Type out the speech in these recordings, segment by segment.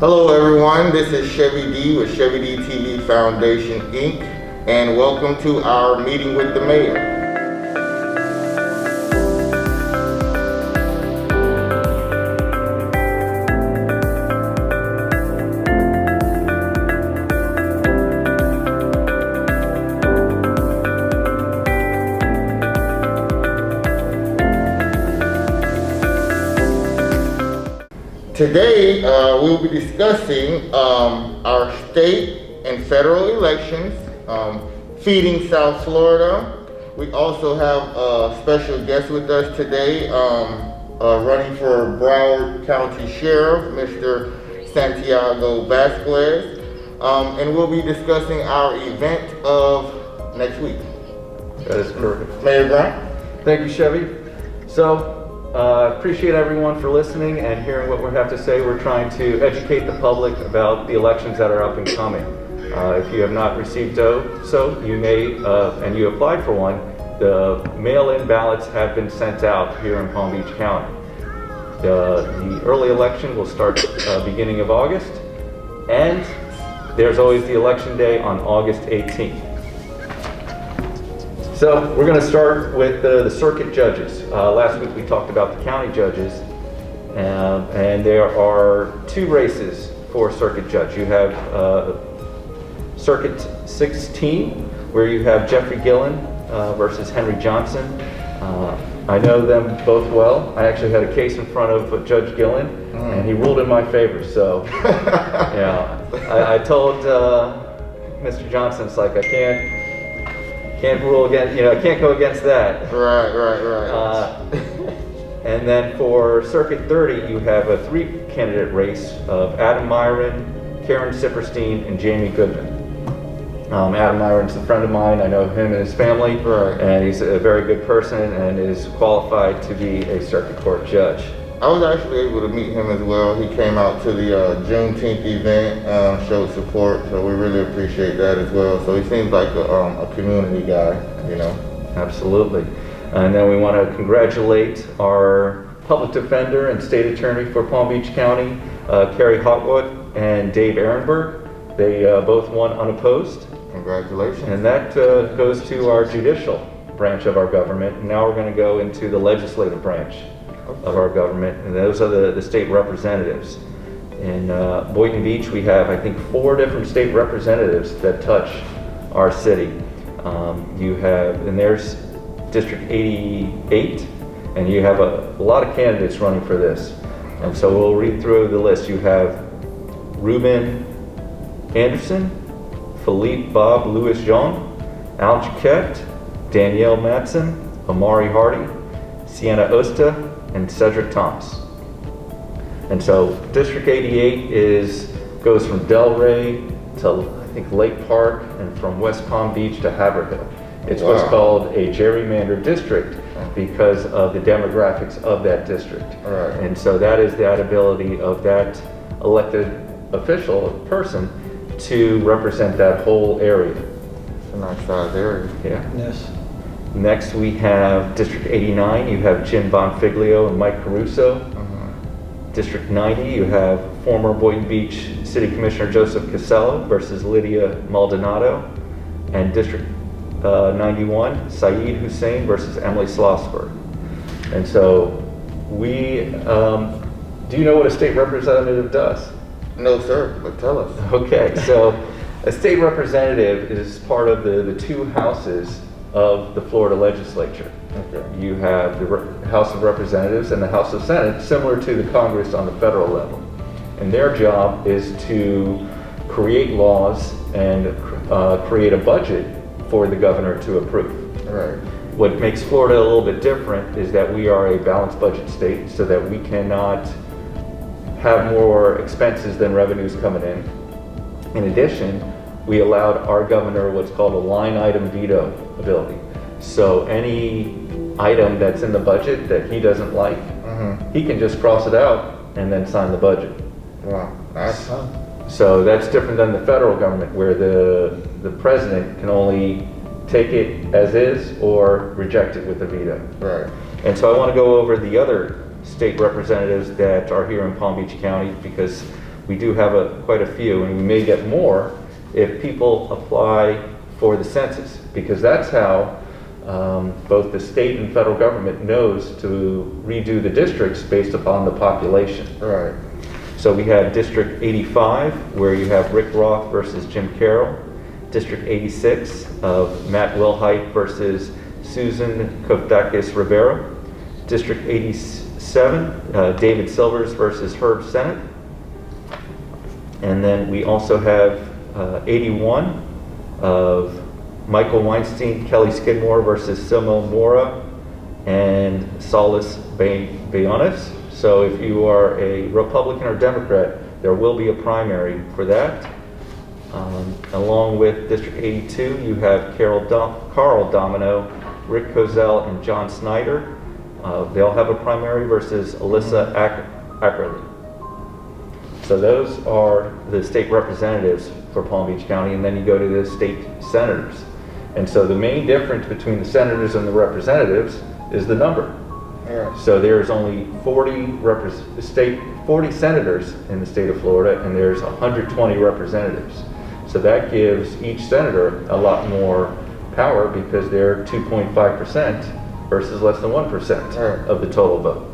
Hello everyone, this is Chevy D with Chevy D TV Foundation Inc. and welcome to our meeting with the mayor. Today, we'll be discussing our state and federal elections, feeding South Florida. We also have a special guest with us today, running for Broward County Sheriff, Mr. Santiago Vazquez. And we'll be discussing our event of next week. That is correct. Mayor Brown? Thank you, Chevy. So, appreciate everyone for listening and hearing what we have to say. We're trying to educate the public about the elections that are up and coming. If you have not received so, you may, and you applied for one, the mail-in ballots have been sent out here in Palm Beach County. The early election will start beginning of August, and there's always the election day on August 18th. So we're going to start with the circuit judges. Last week we talked about the county judges, and there are two races for circuit judge. You have Circuit 16, where you have Jeffrey Gillen versus Henry Johnson. I know them both well. I actually had a case in front of Judge Gillen, and he ruled in my favor. So, yeah, I told Mr. Johnson, it's like I can't rule against, I can't go against that. Right. And then for Circuit 30, you have a three-candidate race of Adam Myron, Karen Sipperstein, and Jamie Goodman. Adam Myron's a friend of mine. I know him and his family, and he's a very good person and is qualified to be a circuit court judge. I was actually able to meet him as well. He came out to the Juneteenth event, showed support, so we really appreciate that as well. So he seems like a community guy, Absolutely. And then we want to congratulate our public defender and state attorney for Palm Beach County, Carrie Hotwood and Dave Ehrenberg. They both won unopposed. Congratulations. And that goes to our judicial branch of our government. And now we're going to go into the legislative branch of our government, and those are the state representatives. In Boynton Beach, we have, I think, 4 different state representatives that touch our city. You have, and there's District 88, and you have a lot of candidates running for this. And so we'll read through the list. You have Ruben Anderson, Philippe Bob Louis Jean, Al Jaquette, Danielle Matson, Amari Hardy, Sienna Osta, and Cedric Thomas. And so District 88 goes from Delray to, I think, Lake Park, and from West Palm Beach to Haverhill. It's what's called a gerrymandered district because of the demographics of that district. Right. And so that is that ability of that elected official person to represent that whole area. It's a nice sized area. Yeah. Yes. Next we have District 89, you have Jim Bonfiglio and Mike Caruso. District 90, you have former Boynton Beach City Commissioner Joseph Casello versus Lydia Maldonado. And District 91, Saeed Hussein versus Emily Schlossberg. And so do you know what a state representative does? No, sir, but tell us. Okay, so a state representative is part of the 2 houses of the Florida legislature. Okay. You have the House of Representatives and the House of Senate, similar to the Congress on the federal level. And their job is to create laws and create a budget for the governor to approve. Right. What makes Florida a little bit different is that we are a balanced budget state, so that we cannot have more expenses than revenues coming in. In addition, we allowed our governor what's called a line item veto ability. So any item that's in the budget that he doesn't like, he can just cross it out and then sign the budget. Wow, nice. So that's different than the federal government, where the president can only take it as is or reject it with a veto. Right. And so I want to go over the other state representatives that are here in Palm Beach County, because we do have quite a few, and we may get more if people apply for the census, because that's how both the state and federal government knows to redo the districts based upon the population. Right. So we have District 85, where you have Rick Roth versus Jim Carroll. District 86 of Matt Wilhite versus Susan Kovdakis Rivera. District 87, David Silvers versus Herb Sennett. And then we also have 81 of Michael Weinstein, Kelly Skidmore versus Simo Mora and Salas Bayones. So if you are a Republican or Democrat, there will be a primary for that. Along with District 82, you have Carl Domino, Rick Kozel, and John Snyder. They'll have a primary versus Alyssa Ackerley. So those are the state representatives for Palm Beach County, and then you go to the state senators. And so the main difference between the senators and the representatives is the number. Yeah. So there's only 40 senators in the state of Florida, and there's 120 representatives. So that gives each senator a lot more power because they're 2.5% versus less than 1% of the total vote.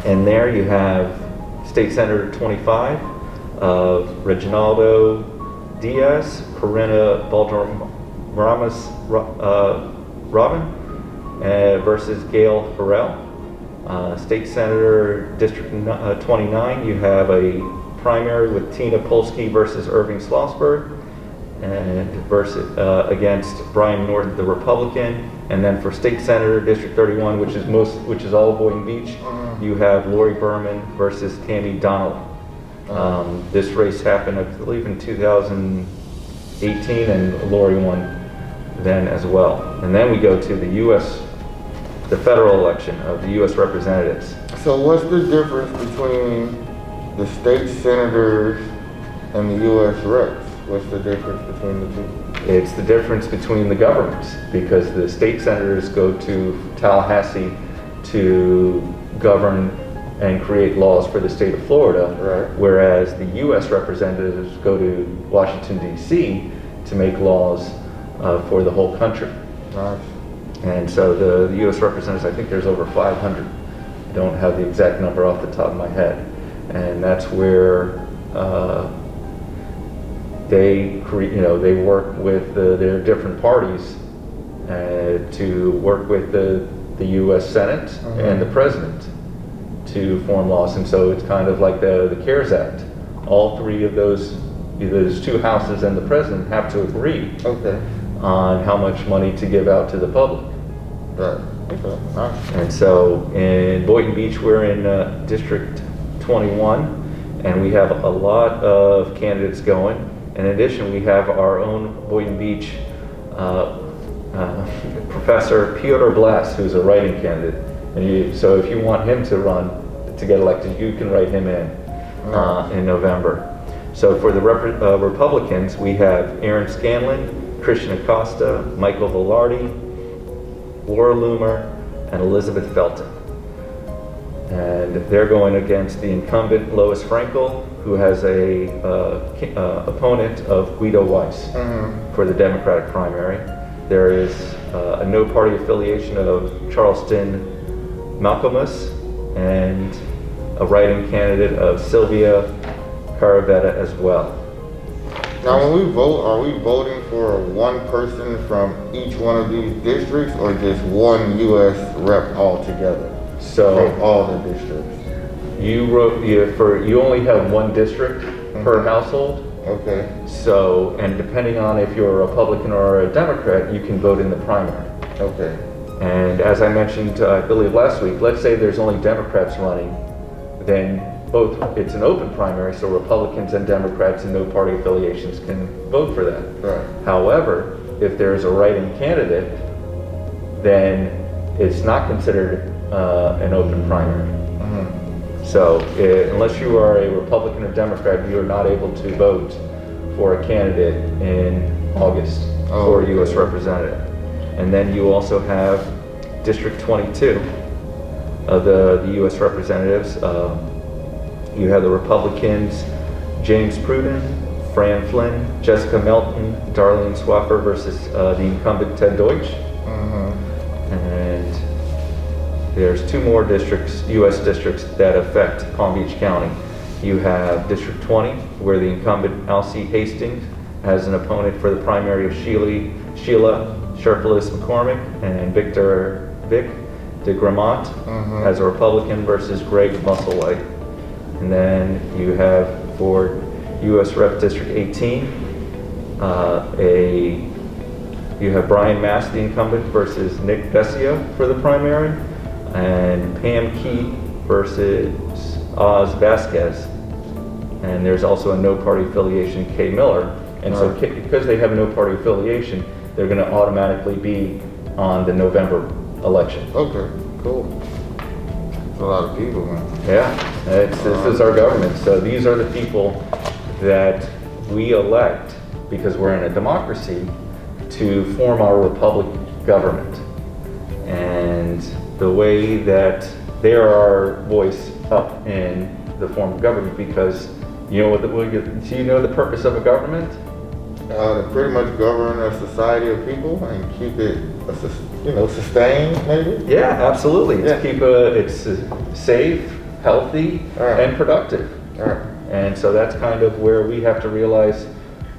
And there you have State Senator 25 of Reginaldo Diaz, Corinna Balderramas Robin versus Gail Farrell. State Senator District 29, you have a primary with Tina Polsky versus Irving Schlossberg, and against Brian Norton, the Republican. And then for State Senator District 31, which is all of Boynton Beach, you have Lori Berman versus Tammy Donnelly. This race happened, I believe, in 2018, and Lori won then as well. And then we go to the federal election of the U.S. representatives. So what's the difference between the state senators and the U.S. reps? What's the difference between the two? It's the difference between the governments, because the state senators go to Tallahassee to govern and create laws for the state of Florida, right, whereas the U.S. representatives go to Washington, D.C. to make laws for the whole country. Nice. And so the U.S. representatives, I think there's over 500. I don't have the exact number off the top of my head. And that's where they work with their different parties to work with the U.S. Senate and the President to form laws. And so it's kind of like the CARES Act. All three of those two houses and the President have to agree on how much money to give out to the public. Right. Okay. Nice. And so in Boynton Beach, we're in District 21, and we have a lot of candidates going. In addition, we have our own Boynton Beach Professor Piotr Blas, who's a write-in candidate. And so if you want him to run to get elected, you can write him in November. So for the Republicans, we have Aaron Scanlon, Christian Acosta, Michael Velarde, Laura Loomer, and Elizabeth Felton. And they're going against the incumbent Lois Frankel, who has a opponent of Guido Weiss for the Democratic primary. There is a no-party affiliation of Charleston Malcolmus and a write-in candidate of Sylvia Caravetta as well. Now, when we vote, are we voting for one person from each one of these districts, or just one U.S. rep altogether? So from all the districts. You only have one district per household. Okay. So, and depending on if you're a Republican or a Democrat, you can vote in the primary. Okay. And as I mentioned, I believe last week, let's say there's only Democrats running, then it's an open primary, so Republicans and Democrats and no party affiliations can vote for that. Right. However, if there's a write-in candidate, then it's not considered an open primary. So unless you are a Republican or Democrat, you are not able to vote for a candidate in August for a U.S. representative. And then you also have District 22 of the U.S. representatives. You have the Republicans, James Pruden, Fran Flynn, Jessica Melton, Darlene Swaffer versus the incumbent Ted Deutsch. And there's two more districts, U.S. districts, that affect Palm Beach County. You have District 20, where the incumbent Alcee Hastings has an opponent for the primary of Sheila Sharpless McCormick, and Vic de Gramont as a Republican versus Greg Musselwhite. And then you have for U.S. Rep District 18, you have Brian Mast, the incumbent, versus Nick Vessia for the primary, and Pam Key versus Oz Vazquez. And there's also a no party affiliation, Kay Miller. And so because they have no party affiliation, they're going to automatically be on the November election. Okay, cool. That's a lot of people, man. Yeah, this is our government. So these are the people that we elect, because we're in a democracy, to form our republic government. And the way that they are our voice up in the form of government, because you know do you know the purpose of a government? To pretty much govern a society of people and keep it, sustained, maybe? Yeah, absolutely. Yeah. It's safe, healthy, and productive. And so that's kind of where we have to realize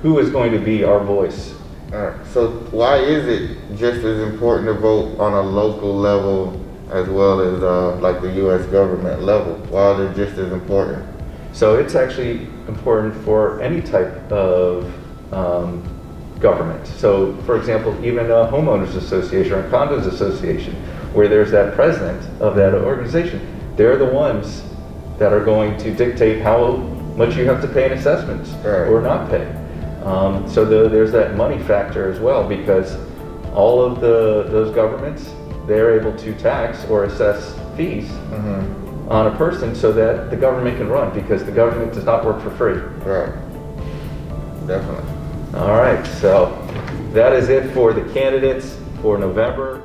who is going to be our voice. So why is it just as important to vote on a local level as well as like the U.S. government level? Why are they just as important? So it's actually important for any type of government. So for example, even a homeowners association or a condos association, where there's that president of that organization, they're the ones that are going to dictate how much you have to pay in assessments or not pay. So there's that money factor as well, because all of those governments, they're able to tax or assess fees on a person so that the government can run, because the government does not work for free. Right. Definitely. All right, so that is it for the candidates for November.